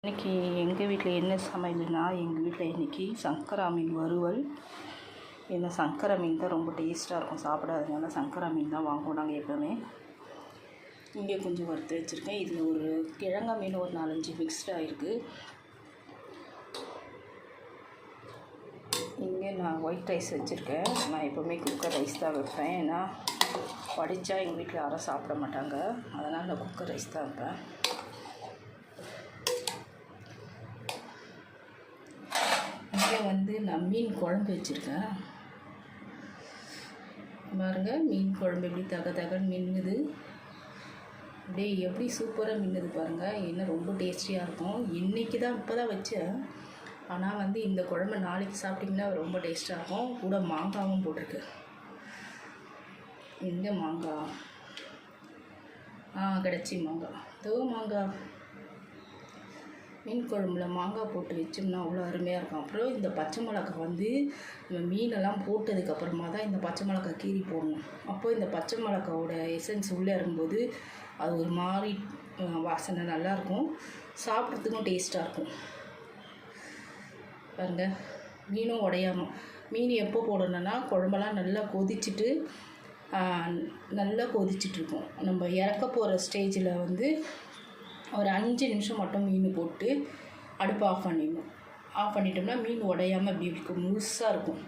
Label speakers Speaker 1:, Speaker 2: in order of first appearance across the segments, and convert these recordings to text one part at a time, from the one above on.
Speaker 1: இன்றைக்கி எங்கள் வீட்டில் என்ன சமையல்னா, எங்கள் வீட்டில் இன்றைக்கி சங்கரா மீன் வறுவல். ஏன்னா சங்கரா மீன் தான் ரொம்ப டேஸ்ட்டாக இருக்கும், சாப்பிடாததுனால சங்கரா மீன் தான் வாங்குவோம் நாங்கள் எப்போவுமே. இங்கே கொஞ்சம் வறுத்து வச்சுருக்கேன். இதில் ஒரு கிழங்கா மீன் ஒரு 4-5 மிக்ஸ்டாக இருக்குது. இங்கே நான் ஒயிட் ரைஸ் வச்சுருக்கேன். நான் எப்போவுமே குக்கர் ரைஸ் தான் வைப்பேன். ஏன்னா படித்தா எங்கள் வீட்டில் யாரும் சாப்பிட மாட்டாங்க, அதனால் நான் குக்கர் ரைஸ் தான் வைப்பேன். இங்கே நான் மீன் குழம்பு வச்சுருக்கேன். பாருங்கள், மீன் குழம்பு எப்படி தகன்னு மின்னுது, அப்படியே எப்படி சூப்பராக மின்னுது பாருங்கள். என்ன ரொம்ப டேஸ்டியாக இருக்கும். இன்றைக்கி தான் இப்போ தான் வச்சேன். ஆனால் இந்த குழம்பு நாளைக்கு சாப்பிட்டிங்கன்னா ரொம்ப டேஸ்ட்டாக இருக்கும். கூட மாங்காவும் போட்டிருக்கு. எங்கே மாங்காய்? கிடச்சி மாங்காய். மாங்காய் மீன் குழம்புல மாங்காய் போட்டு வச்சோம்னா அவ்வளோ அருமையாக இருக்கும். அப்புறம் இந்த பச்சை மிளகாய் நம்ம மீனெல்லாம் போட்டதுக்கப்புறமா தான் இந்த பச்சை மிளகாய் கீறி போடணும். அப்போது இந்த பச்சை மிளகாவோட எசன்ஸ் உள்ளே இருக்கும்போது அது ஒரு மாதிரி வாசனை நல்லாயிருக்கும், சாப்பிட்றதுக்கும் டேஸ்ட்டாக இருக்கும். பாருங்கள், மீனும் உடையாமல். மீன் எப்போ போடணுன்னா குழம்பெல்லாம் நல்லா கொதிச்சிட்ருக்கும். நம்ம இறக்க போகிற ஸ்டேஜில் ஒரு 5 நிமிஷம் மட்டும் மீன் போட்டு அடுப்பை ஆஃப் பண்ணிடணும். ஆஃப் பண்ணிட்டோம்னா மீன் உடையாமல் அப்படி இருக்கும், முழுசாக இருக்கும்.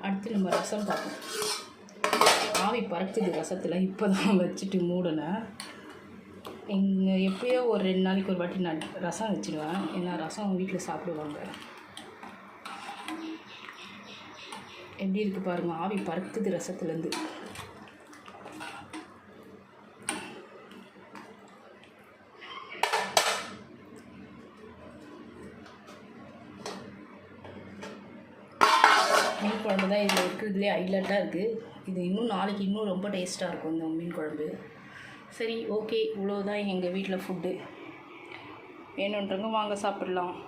Speaker 1: அடுத்து நம்ம ரசம் பார்ப்போம். ஆவி பறக்குது ரசத்தில். இப்போ தான் வச்சுட்டு மூடினேன். இங்கே எப்போயோ ஒரு 2 நாளைக்கு ஒரு வாட்டி நான் ரசம் வச்சுடுவேன். ஏன்னா ரசம் வீட்டில் சாப்பிடுவாங்க. எப்படி இருக்குது பாருங்கள், ஆவி பறக்குது ரசத்துலேருந்து. மீன் குழம்பு தான் இதில் இருக்கிறதுலே ஹைலைட்டாக இருக்குது. இது நாளைக்கு இன்னும் ரொம்ப டேஸ்ட்டாக இருக்கும் இந்த மீன் குழம்பு. சரி, ஓகே, இவ்வளோதான் எங்கள் வீட்டில் ஃபுட்டு. வேணுன்றவங்க வாங்க சாப்பிட்லாம்.